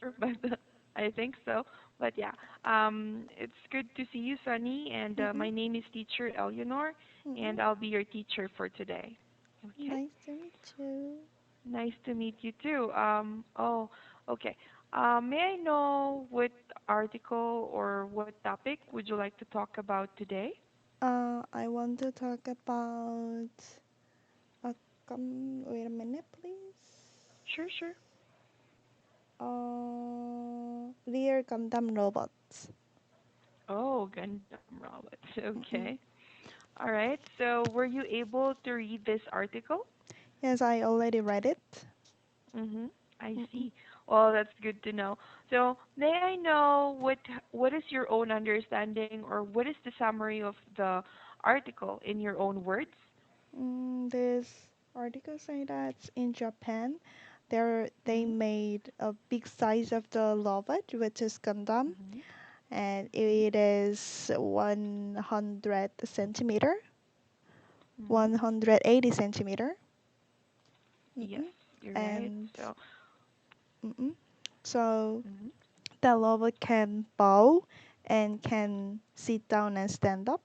sure, but I think so. But yeah, it's good to see you, Sunny. And Mm-mm. my name is Teacher Eleanor, Mm-mm. and I'll be your teacher for today. Okay. Nice to meet you. Nice to meet you too. Okay. May I know what article or what topic would you like to talk about today? I want to talk about. Wait a minute, please. Sure, sure. Rear Gundam robots. Oh, Gundam robots. Okay. Mm-mm. All right. So, were you able to read this article? Yes, I already read it. Mm-hmm. I Mm-mm. see. Well, that's good to know. So, may I know what is your own understanding or what is the summary of the article in your own words? This article say that in Japan, they Mm-hmm. made a big size of the robot, which is Gundam, Mm-hmm. and Mm-hmm. it is 100 centimeter, Mm-hmm. 180 centimeter. Yes, Mm-mm. you're right. And So, mm-mm. So mm-hmm. the robot can bow and can sit down and stand up.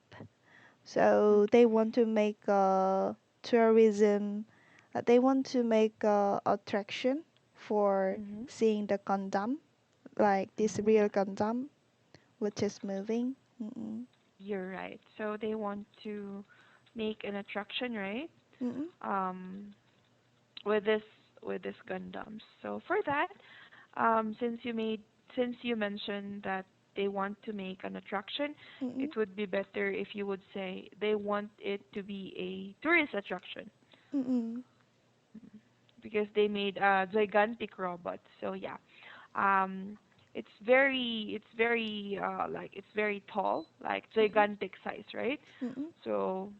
So they Okay. want to make a tourism. They want to make a attraction for Mm-hmm. seeing the Gundam, like this Mm-hmm. real Gundam, which is moving. Mm-mm. You're right. So they want to make an attraction, right? Mm-mm. Um, with this Gundams. So for that, since you mentioned that they want to make an attraction, Mm-mm. it would be better if you would say they want it to be a tourist attraction Mm-mm. because they made a gigantic robot. So yeah, um, it's very tall, like Mm-mm. gigantic size, right? Mm-mm. So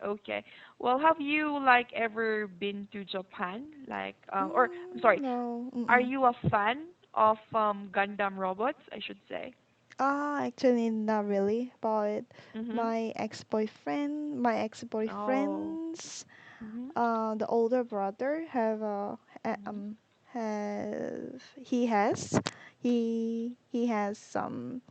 okay. Well, have you like ever been to Japan? Like or I'm sorry, No. are Mm-mm. you a fan of Gundam robots, I should say? Actually, not really. But Mhm. my Oh. ex-boyfriend's, Mhm. the older brother Mhm. have he has some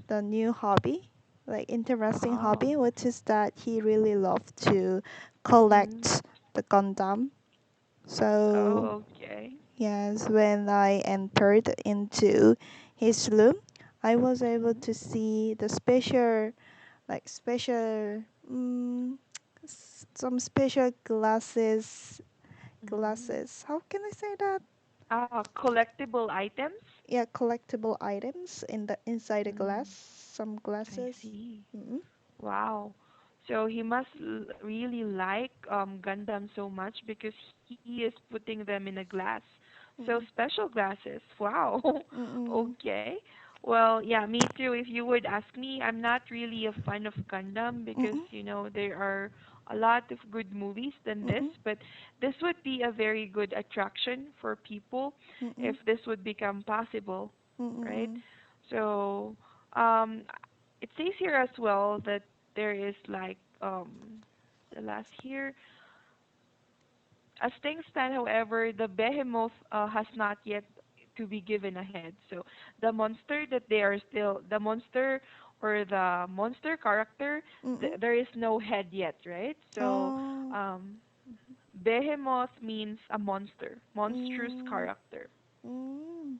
the new hobby, like interesting Oh. hobby, which is that he really loved to Mhm. collect the Gundam. So Oh, okay. yes, when I entered into his room, I was able Mhm. to see the special, like special, some special glasses. Mhm. Glasses. How can I say that? Collectible items? Yeah, collectible items inside the glass. Mm, Some I glasses. see. Mm-mm. Wow. So he must really like Gundam so much because he is putting them in a glass. So Mm-mm. special glasses. Wow. Mm-mm. Okay. Well, yeah, me too. If you would ask me, I'm not really a fan of Gundam because, Mm-mm. there are a lot of good movies than this, Mm-mm. but this would be a very good attraction for people if Mm-mm. this would become possible, right? Mm-mm. So, um, it says here as well that there is like the last here. As things stand, however, the behemoth has not yet to be given a head. So the monster that they are still the monster or the monster character, Mm-mm. there is no head yet, right? So Oh. um, behemoth means a monster, monstrous Mm. character. Mm.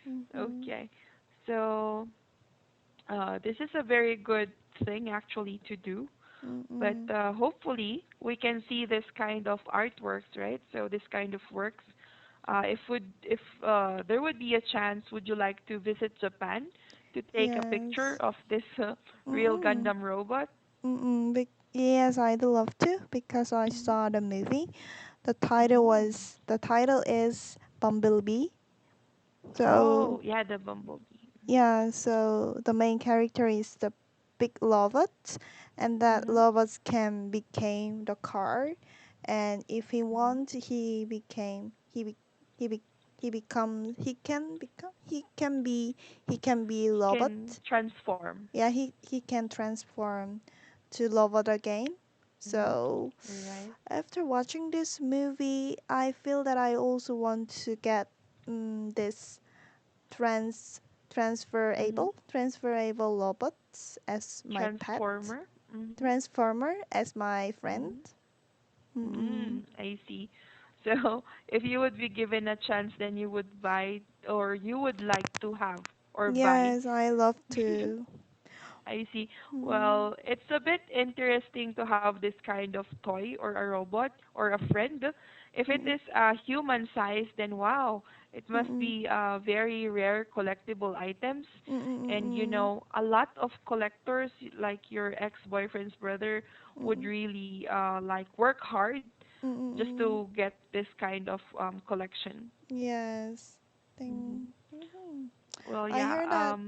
Mm-hmm. Okay, so this is a very good thing actually to do. But Mm-mm. hopefully we can see this kind of artworks, right? So this kind of works. If there would be a chance, would you like to visit Japan to take a picture Yes. of this real Mm-mm. Gundam robot? Yes, I'd love to because I Hmm. saw the movie. Hmm. The title is Bumblebee. So Oh, yeah, the bumblebee. yeah, so the main character is the big robot, and that Hmm. robot can became the car, and if he Hmm. want, he be, he can be He robot. can transform. Yeah, he can transform to robot again. Mhm. So You're right. after watching this movie, I feel that I also want to get this trans Mhm. transferable robots as my pet, Transformer. Mhm. transformer as my friend. Mhm. Mm-mm. I see. So, if you would be given a chance, then you would buy or you would like to have or buy. Yes, I love to. I see. Mm-mm. Well, it's a bit interesting to have this kind of toy or a robot or a friend. If it Mm-mm. is human size, then wow, it must Mm-mm. be very rare collectible items. And you Mm-mm. know, a lot of collectors, like your ex-boyfriend's brother, would Mm-mm. really like work hard just Mm-mm. to get this kind of collection. Yes. Hmm. Thing. Mhm. Well, I yeah. heard that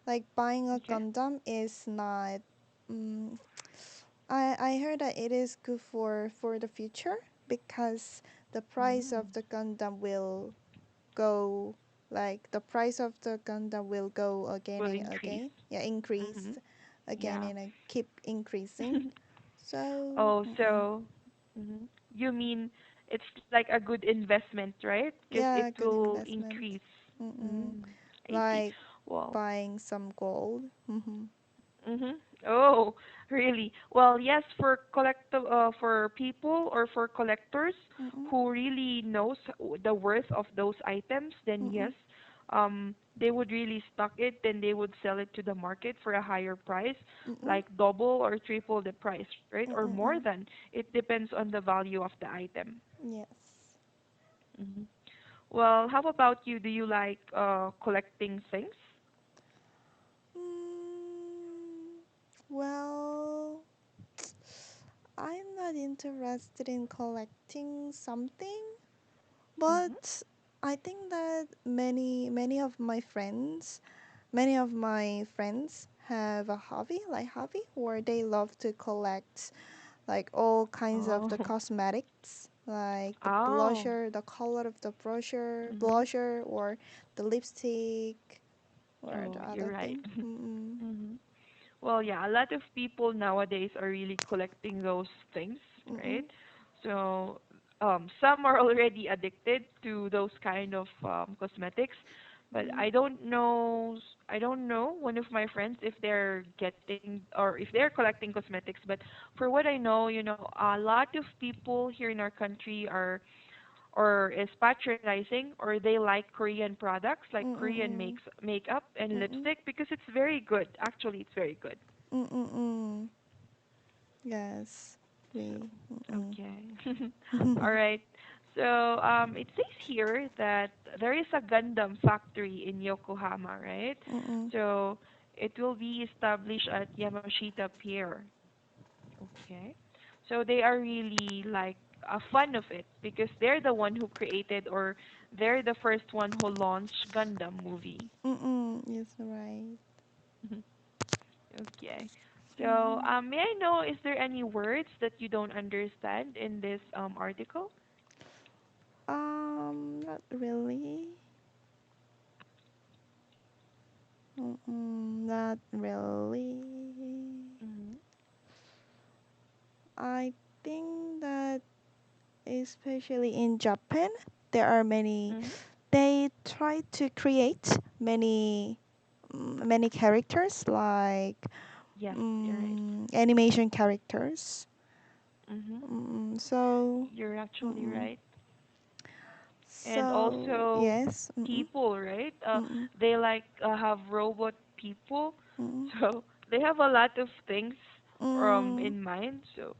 like buying a Okay. Gundam is not. Mm, I heard that it is good for the future because the price of Mm. the Gundam will go the price of the Gundam will go again Will and increase. again. Yeah, increase Mm-hmm. again Yeah. and keep increasing. So, Oh, so you mean it's like a good investment, right? Because it yeah, good will investment. increase. Mm-mm. Mm, I see. Like Well, buying some gold. Mm-hmm. mm-hmm. Oh, really? Well, yes, for people or for collectors Mm-mm. who really knows the worth of those items, then yes, Mm-mm. they would really stock it, then they would sell it to the market for a higher price, Mm-mm. like double or triple the price, right? Or more Mm-mm. than. It depends on the value of the item. Yes. Hmm. Well, how about you? Do you like collecting things? Mm, well, I'm not interested in collecting something, Mm-hmm. but I think that many of my friends have a hobby where they love to collect like all kinds of the Oh. cosmetics, like the Oh. blusher, the color of the Mm-hmm. blusher or the lipstick or Oh, the you're other right. thing. Mm-mm. Mm-hmm. Well, yeah, a lot of people nowadays are really collecting those things, right? Mm-mm. So, some are already addicted to those kind of cosmetics, but Mm-mm. I don't know one of my friends if they're getting or if they're collecting cosmetics, but for what I know, you know, a lot of people here in our country are or is patronizing or they like Korean products like Korean Mm-mm. makes makeup and Mm-mm. lipstick because it's very good. Actually, it's very good. Mm-mm. Yes. So, We. Mm-mm. okay. All right. So, it says here that there is a Gundam factory in Yokohama, right? Mm-mm. So, it will be established at Yamashita Pier. Okay. So they are really like a fan of it because they're the one who created or they're the first one who launched Gundam movie. Mm-mm. Yes, right. Okay. So, Mm-mm. may I know, is there any words that you don't understand in this article? Not really. Mm-mm. Not really. Mm-hmm. I think that especially in Japan, there are many. Mm-hmm. They try to create many characters like Yes, you're right. animation characters. Mm-hmm. So, You're actually mm-mm. right. And So also yes. Mm-mm. people, right? Mm-mm. They like have robot people, Mm-mm. so they have a lot of things Mm, in mind. So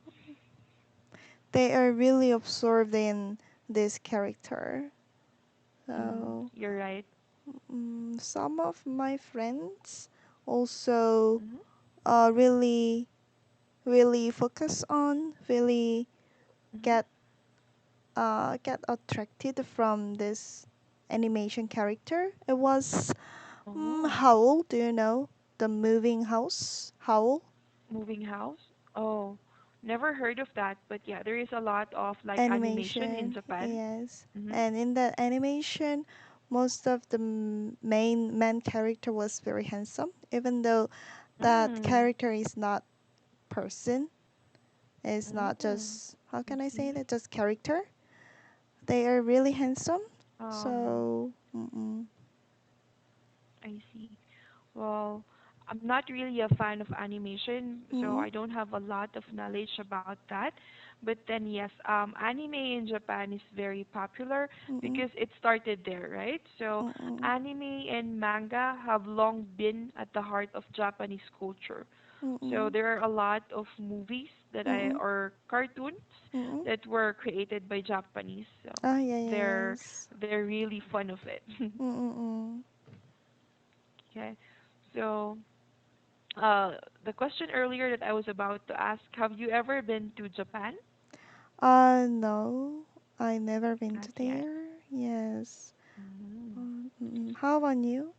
they are really absorbed in this character. So you're right. some of my friends also Mm-hmm. really really focus on really Mm-hmm. get get attracted from this animation character. It was Oh, Howl. Do you know the moving house? Howl moving house. Oh, never heard of that. But yeah, there is a lot of like animation in animation. Japan. Yes, Mm-hmm. and in that animation, most of the main character was very handsome, even though that Mm. character is not person. It's not Mm, just, how I can I say see. that, just character. They are really handsome. Um, So, mm-mm, I see. Well, I'm not really a fan of animation, so mm-mm, I don't have a lot of knowledge about that. But then, yes, anime in Japan is very popular mm-mm, because it started there, right? So, mm-mm, anime and manga have long been at the heart of Japanese culture. So mm-mm, there are a lot of movies mm-mm, or cartoons mm-mm. that were created by Japanese. So Ah, yeah, they're yes. they're really fun of it. Mm-mm. Okay. So the question earlier that I was about to ask, have you ever been to Japan? No, I never been Not to yet. there. Yes. Mm. How about you?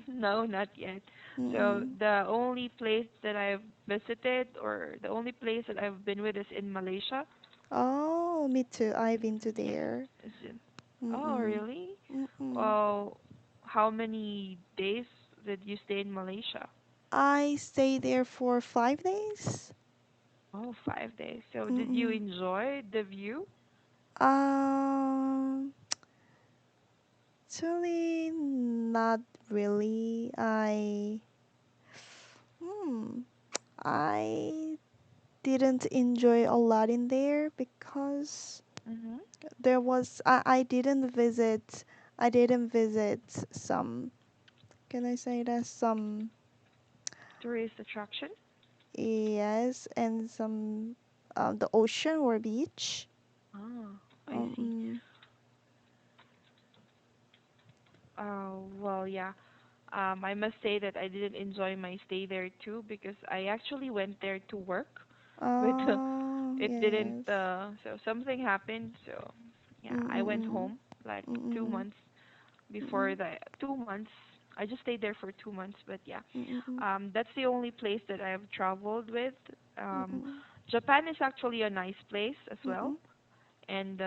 No, not yet. So Mm-mm. the only place that I've visited or the only place that I've been with is in Malaysia. Oh, me too. I've been to Yes. there. Is in, oh, Mm-mm. really? Mm-mm. Well, how many days did you stay in Malaysia? I stayed there for 5 days. Oh, 5 days. So did you Mm-mm. enjoy the view? Um, Actually, not really. Hmm, I didn't enjoy a lot in there because Mm-hmm. I didn't visit some, can I say that, some, Tourist attraction? yes, and some, the ocean or beach. Ah, I see. Um, Well, yeah. I must say that I didn't enjoy my stay there too because I actually went there to work, but it didn't. yes. So something happened. So yeah, I went Mm-mm. home like two Mm-mm. months before Mm-mm. the 2 months. I just stayed there for 2 months, but yeah, Mm-mm. that's the only place that I have traveled with. Um, Mm-mm. Japan is actually a nice place as well. Mm-mm. And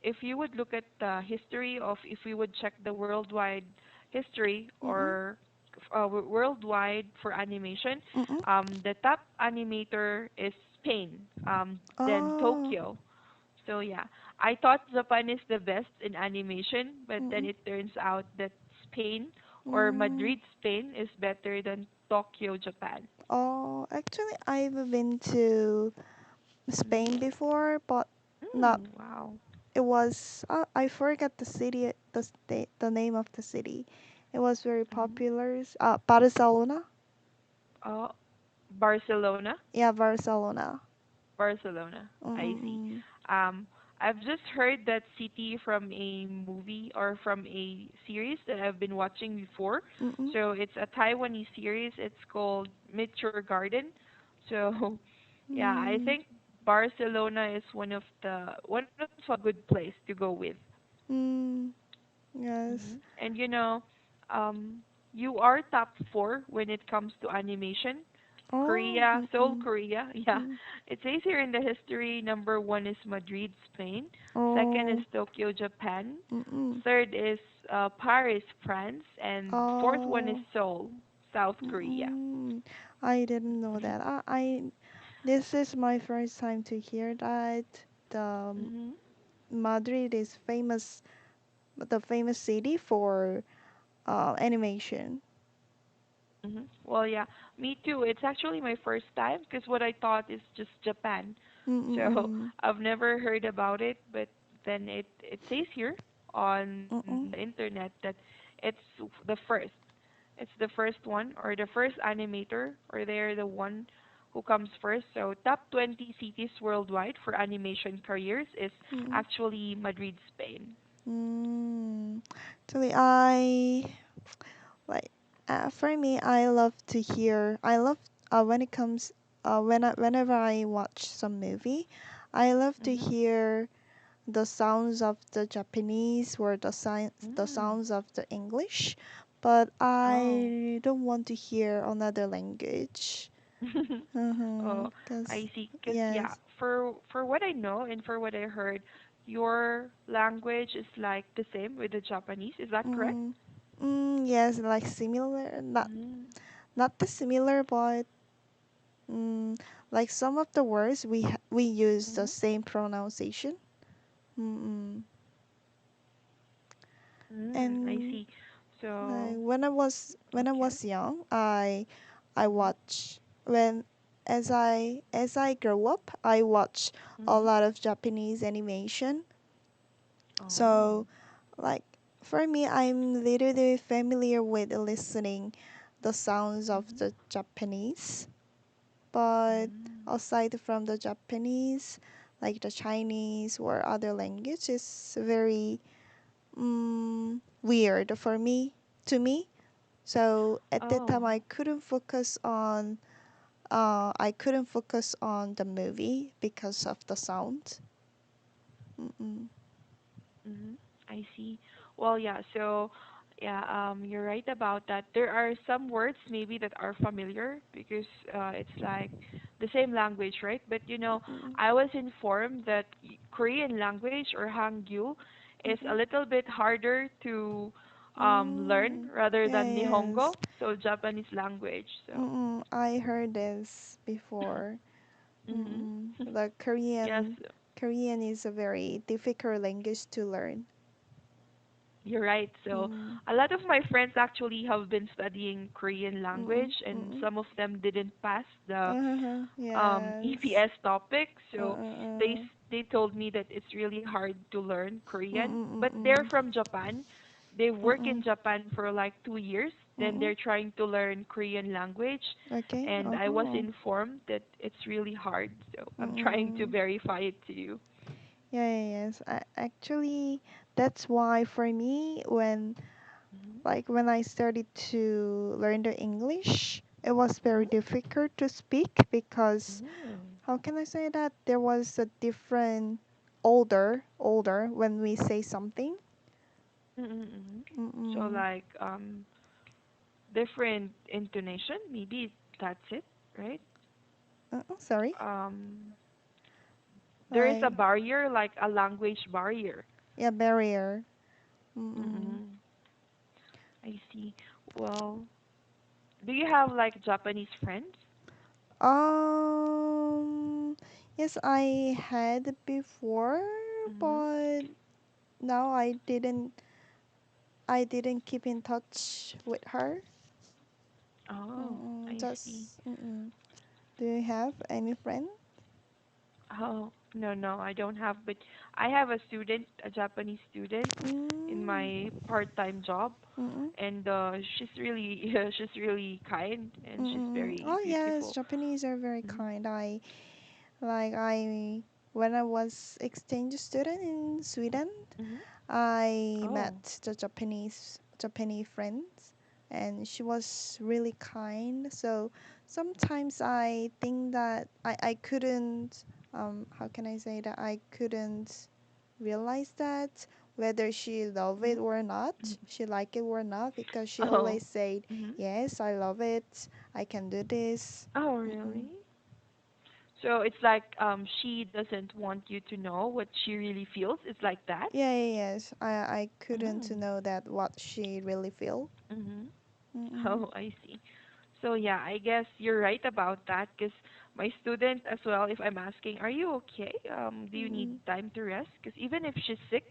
if you would look at the history of, if we would check the worldwide history Mm-mm. or worldwide for animation, Mm-mm. the top animator is Spain, then Oh. Tokyo. So yeah, I thought Japan is the best in animation, but then Mm-mm. it turns out that Spain or Mm. Madrid, Spain is better than Tokyo, Japan. Oh, actually, I've been to Mm-hmm. Spain before, but not. Mm, wow. It was I forgot the city, the state, the name of the city. It was very Mm-hmm. popular. Barcelona. Oh, Barcelona. Yeah, Barcelona. Barcelona. I see. Mm-mm. Um, I've just heard that city from a movie or from a series that I've been watching before. Mm-mm. So it's a Taiwanese series. It's called Meteor Garden. So yeah, I Mm. think Barcelona is one of a good place to go with. Mm. Yes. And um, you are top four when it comes to animation. Oh. Korea, Seoul, Mm-mm. Korea. Yeah. Mm. It says here in the history, number one is Madrid, Spain. Second is Oh. Tokyo, Japan. Mm-mm. Third is Paris, France. And fourth one is Oh. Seoul, South Korea. Mm-mm. I didn't know that. This is my first time to hear that the hmm Madrid is famous, the famous city for animation. Well, yeah, me too. It's actually my first time because what I thought is just Japan. So Mm-mm. I've never heard about it, but then it says here on the Mm-mm. internet that it's the first. It's the first one or the first animator or they're the one who comes first. So top 20 cities worldwide for animation careers is Mm-mm. actually Madrid, Spain. Mm. Actually, like for me, I love when it comes whenever I watch some movie, I love to Mhm. hear the sounds of the Japanese or the Mm. sounds of the English, but Oh. I don't want to hear another language. Oh, Cause I see. Cause yeah, yes, for what I know and for what I heard, your language is like the same with the Japanese. Is that correct? mm, yes, like similar, Mm. not the similar, but Mm, like some of the words we use the Mhm. same pronunciation. Mm-mm. I And see. So, like when I was okay. young, I Mhm. watch when as I grow up, I watch a Mhm. lot of Japanese animation. Oh. So like for me, I'm literally familiar with listening the sounds of Mhm. the Japanese. But Mm. aside from the Japanese, like the Chinese or other language, is very weird for me to me. So at that time, Oh. I couldn't focus on the movie because of the sound. Mm-mm. Mm-hmm. I see. Well, yeah, so yeah, you're right about that. There are some words maybe that are familiar because it's like the same language, right? But Mm-mm. I was informed that Korean language or Hangul is a Mm-mm. little bit harder to learn Mm. rather Yeah, than yes. Nihongo, so Japanese language. So, Mm-mm. I heard this before. mm-hmm. Mm-mm. The Yes, Korean is a very difficult language to learn. you're right. So Mm. a lot of my friends actually have been studying Korean language, Mm-mm. and Mm-mm. some of them didn't pass the Uh-huh. Yes. EPS topic. So Uh-uh. they told me that it's really hard to learn Korean. Mm-mm. But they're Mm-mm. from Japan. They work in Mm-mm. Japan for like 2 years. Then Mm-mm. they're trying to learn Korean language, Okay. and I was Uh-huh. informed that it's really hard. So I'm trying to Mm-mm. verify it to you. Yeah, yeah, yes. Actually, that's why for me, Hmm. when I started to learn the English, it was very Hmm. difficult to speak because Mm. how can I say that there was a different older when we say something. Mm-mm-mm. So Mm-mm. like different intonation, maybe that's it, right? Sorry. Um, there is a Like barrier, like a language barrier. yeah, barrier. Mm-mm. Mm-mm. I see. Well, do you have like Japanese friends? Um, yes, I had before, Mm-hmm. but now I didn't keep in touch with her. Oh, I see. Do you have any friend? Oh, no, no, I don't have, but I have a student, a Japanese student in Mm, my part-time job, mm-mm, and she's really she's really kind and she's mm-mm. very Oh yes, beautiful. Japanese are very Mm-hmm. kind. I when I was exchange student in Sweden, Mm-hmm. I met Oh. the Japanese friends, and she was really kind. So sometimes I think that I couldn't how can I say that I couldn't realize that whether she love it Mm-hmm. or not, she like it or not, because she Oh. always said Mm-hmm. yes, I love it, I can do this. Oh, Mm-mm. really? So it's like she doesn't want you to know what she really feels. It's like that. Yeah, yeah, yes. I couldn't Mm. know that what she really feel. Mm-hmm. Mm-mm. Oh, I see. So yeah, I guess you're right about that because my student as well, if I'm asking, are you okay? Do you need Mm-mm. time to rest? Because even if she's sick,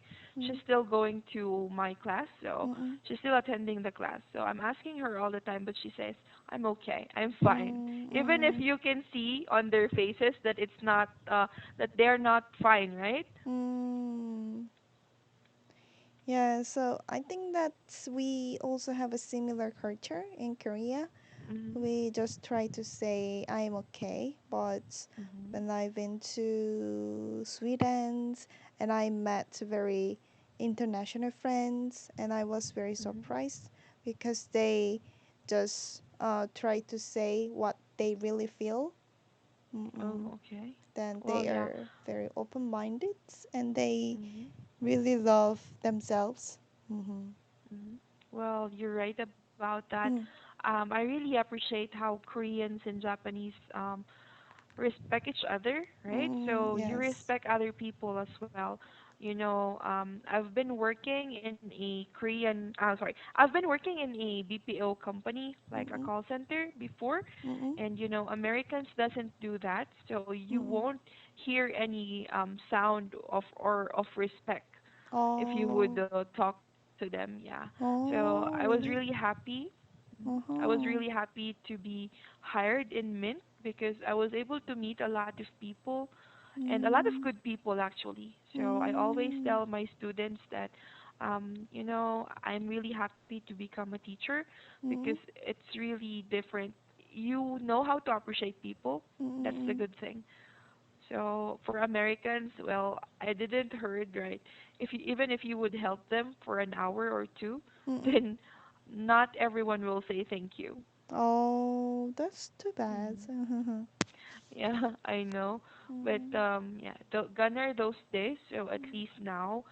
she's Mm-mm. still going to my class, so Mm-mm. she's still attending the class. So I'm asking her all the time, but she says, I'm okay, I'm fine. Even if Mm-mm. you can see on their faces that it's not, that they're not fine, right? Mm. Yeah, so I think that we also have a similar culture in Korea. Mhm. We just try to say I'm okay, but Mhm. when I've been to Sweden and I met very international friends, and I was very Mhm. surprised because they just try to say what they really feel. Mm-mm. Oh, okay. Then Well, they yeah. are very open-minded and they Mhm. really love themselves. Mm-hmm. Mhm. Well, you're right about that. Mm, I really appreciate how Koreans and Japanese respect each other, right? So you yes. respect other people as well. I've been working in a I've been working in a BPO company, like a Mm-mm. call center before, Mm-mm. and Americans doesn't do that, so you Mm-mm. won't hear any sound of respect if you would Oh. talk to them. Yeah. So Oh, I was really? really happy. I was Uh-huh. really happy to be hired in Mint because I was able to meet a lot of people and a lot of Mm. good people actually. So I always Mm. tell my students that I'm really happy to become a teacher because Mm-mm. it's really different. You know how to appreciate people. That's the Mm-mm. good thing. So for Americans, well, I didn't heard right. Even if you would help them for an hour or two, Mm-mm. then not everyone will say thank you. Oh, that's too bad. Mm. Mm-mm. Yeah, I know. But yeah, gone are those days. So at least now,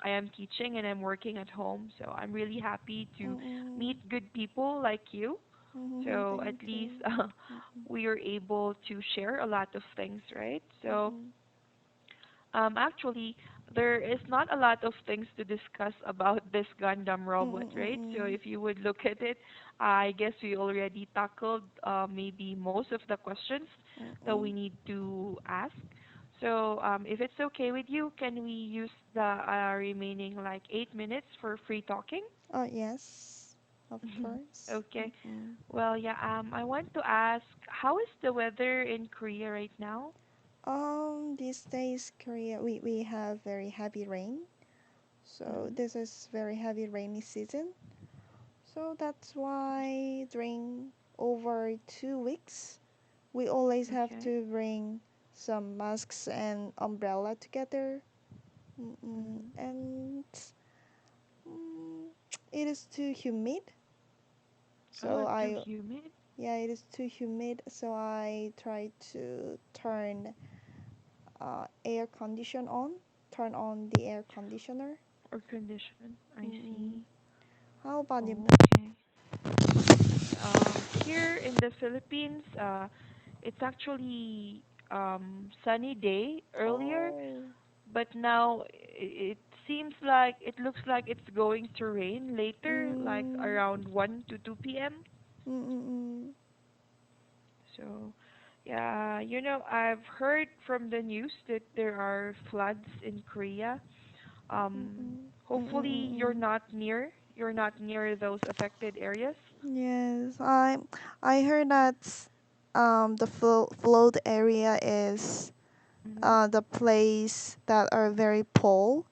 I am teaching and I'm working at home. So I'm really happy to Mm-mm. meet good people like you. Mm-mm. So at Thank least you. Mm-mm. we are able to share a lot of things, right? So Mm-mm. actually, there is not a lot of things to discuss about this Gundam robot, Mm-mm. right? So Mm-mm. if you would look at it, I guess we already tackled maybe most of the questions that we Mm-mm. need to ask. So if it's okay with you, can we use the remaining like 8 minutes for free talking? Oh, yes. Of course. Okay. Mm-mm. Well, yeah. I want to ask, how is the weather in Korea right now? These days, Korea, we have very heavy rain. So Mm-hmm. this is very heavy rainy season. So that's why during over 2 weeks, we always have Okay. to bring some masks and umbrella together. Mm-mm. Mm-hmm. And mm, it is too humid. Oh, So too I, humid yeah, it is too humid. So I try to turn on the air conditioner. or condition. I Mm-mm. see. How about you? Okay. Here in the Philippines, it's actually sunny day earlier, Oh. but now it seems like it looks like it's going to rain later, like Mm. around 1 to 2 p.m. Mm-mm. So, yeah, I've heard from the news that there are floods in Korea. Mm-mm. Hopefully Mm-mm. you're not near those affected areas. Yes, I heard that the flood area is Mm-hmm. the place that are very poor.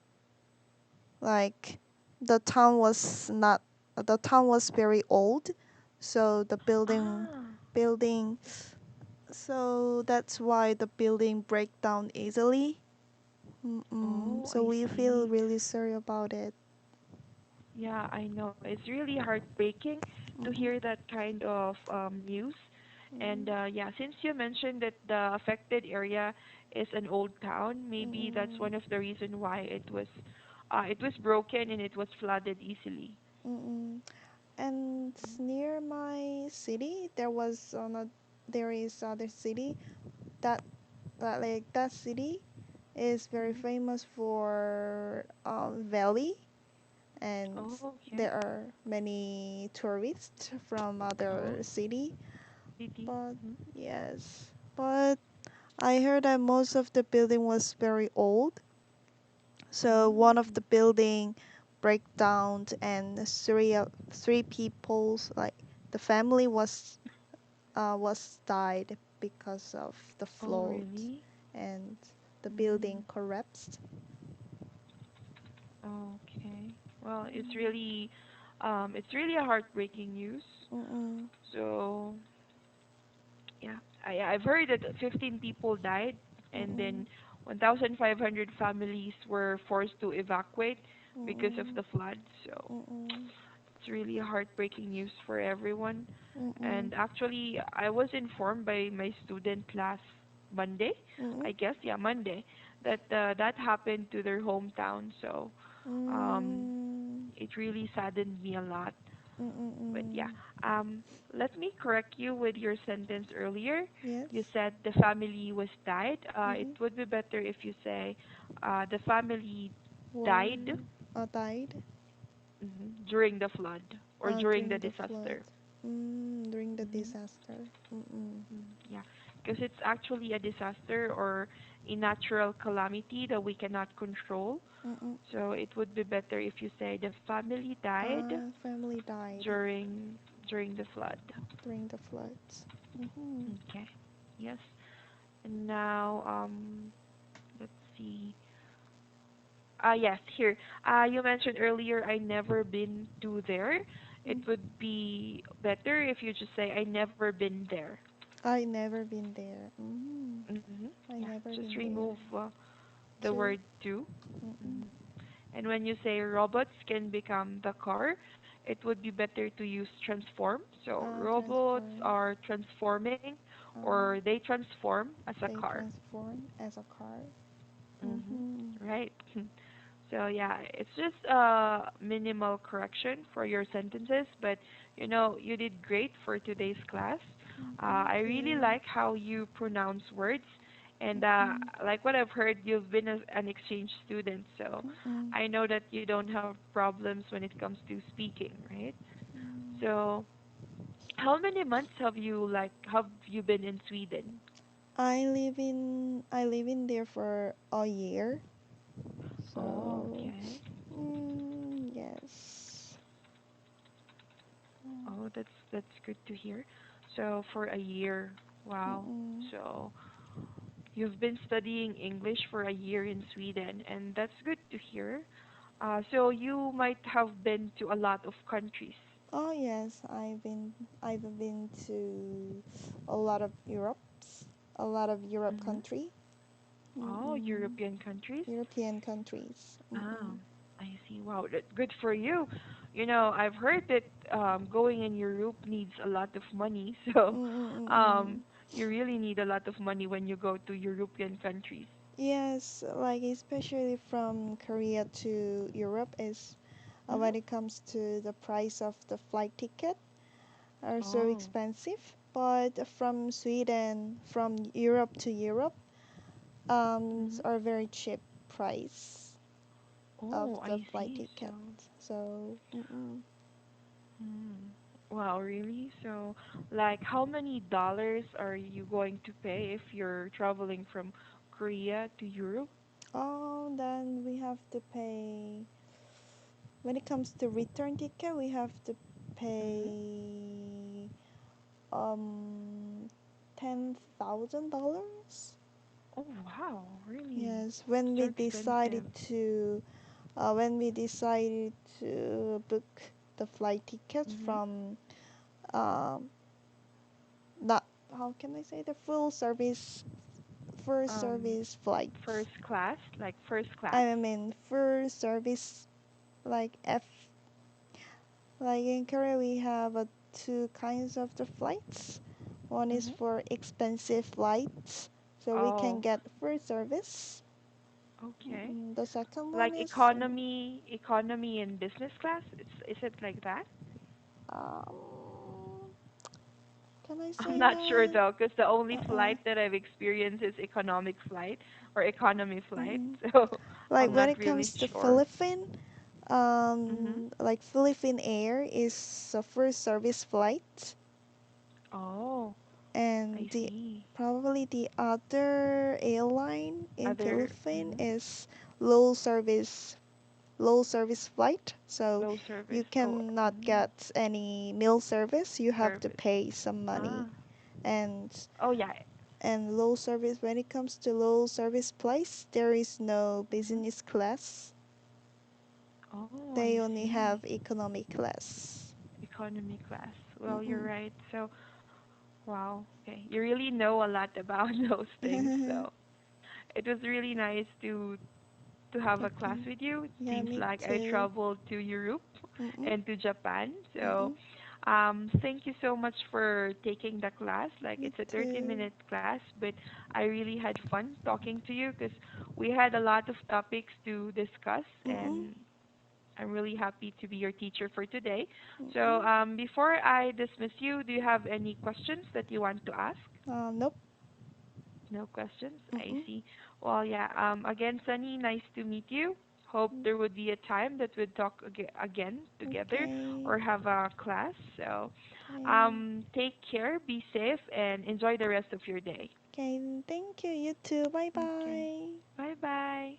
Like the town was very old, so the Ah, building so that's why the building break down easily. Mm-mm. oh, So I we feel see. really sorry about it. Yeah, I know. It's really heartbreaking to Mm-mm. hear that kind of news. And Mm-mm. yeah, since you mentioned that the affected area is an old town, maybe that's Mm-mm. one of the reason why it was broken and it was flooded easily. Mm-mm. And near my city, there is other city that that city is very Mm-hmm. famous for valley, and Oh, okay. there are many tourists from other Oh, city. city. But Mm-hmm. yes, but I heard that most of the building was very old. So one of the Mm. building break down and three people's like the family was died because of the Oh, flood really? and the building Mm. collapsed. Okay. Well, it's really a heartbreaking news. Mm-mm. So, yeah, I've heard that 15 people died, and Mm-mm. then 1,500 families were forced to evacuate because of Mm-mm. the flood. So Mm-mm. it's really a heartbreaking news for everyone. Mm-mm. And actually, I was informed by my student last Monday, Mm-mm. I guess, yeah, Monday, that that happened to their hometown. So um, Mm. it really saddened me a lot. But yeah, Mm-mm-mm. let me correct you with your sentence earlier. You Yes. said the family was died. It Mm-mm. would be better if you say the family died Were died during the flood or during the during the flood. disaster. During the Mm-hmm. disaster. Mm-mm. Yeah, because it's actually a disaster or a natural calamity that we cannot control. Mm-mm. So it would be better if you say the family died Family died during during the flood. during the floods. Mm-hmm. Okay. Yes. And now, let's see. Yes, here. You mentioned earlier I never been to there. It Mm. would be better if you just say I never been there. I never been there. Mm. I Yeah, never just been there remove the too. word to. Mm-mm. hmm And when you say robots can become the car, it would be better to use transform. So robots Transform. are transforming or Uh, they transform as a they car. transform as a car. Mm-hmm. Mm-hmm. Right. So yeah, it's just a minimal correction for your sentences, but you did great for today's class. Thank I really you. like how you pronounce words, and Mm-mm. like what I've heard, you've been an exchange student, so Mm-mm. I know that you don't have problems when it comes to speaking, right? Mm. So, how many months have you been in Sweden? I live in there for a year. Oh, So okay. yes. Oh, that's good to hear. So for a year, wow. Mm-mm. So you've been studying English for a year in Sweden, and that's good to hear. So you might have been to a lot of countries. Oh yes, I've been to a lot of a lot of Europe Mm-hmm. country. Oh, Mm-mm. European countries. European countries. Ah, Mm-mm. I see. Wow, good for you. I've heard that going in Europe needs a lot of money, so Mm-mm-mm. um, you really need a lot of money when you go to European countries. Yes, like especially from Korea to Europe is Mm-hmm. when it comes to the price of the flight ticket are so Oh. expensive. But from Sweden, from Europe to Europe, Mm-hmm. are very cheap price of Oh, the I flight see. ticket. So, Hmm. Wow, really? So, like, how many dollars are you going to pay if you're traveling from Korea to Europe? oh, then we have to pay. When it comes to return ticket, we have to Mm-hmm. pay $10,000. Oh, wow, really? Yes, So expensive. when we decided to book the flight tickets Mm-hmm. from um not how can I say the full Um, service flight. first class, like first class. I mean full service like F like in Korea we have two kinds of the flights. One is Mm-hmm. for expensive flights, so we can Oh, get full service. okay. The second one Like is economy and business class. Is it like that? um, can I I'm say not sure that? though, because the only Uh-uh. flight that I've experienced is economic flight or economy flight. Mm-mm. So Like I'm when not it really comes to sure. Philippine, Mhm. like Philippine Air is a first service flight, Oh, and I the see. probably the other airline in Other Philippines mhm. is low service low service flight. So Low you service. Oh, cannot get any meal service. You have to service. pay some money, Ah. and Oh yeah. low service when it comes to low service place, there is no Mhm. business class. Oh, They I only see. have economy class. Economy class. Well, you're Mm-mm. right. So, wow. Okay. You really know a lot about those things. So, it was really nice to have a class Mm-mm. with you. It Yeah, seems me like I too. traveled to Europe Mm-mm. and to Japan. So, Mm-mm. thank you so much for taking the class. Like, Me it's a 30 too. minute class, but I really had fun talking to you because we had a lot of topics to discuss, Mm-mm. and I'm really happy to be your teacher for today. So, Mm-mm. before I dismiss you, do you have any questions that you want to ask? Nope. No questions? I Mm-mm. see. Well, yeah. Again, Sunny, nice to meet you. Hope there would be a time that we'd talk again together Okay. or have a class. So, Okay. take care, be safe, and enjoy the rest of your day. Okay. Thank you. You too. Bye Okay. bye. Bye bye.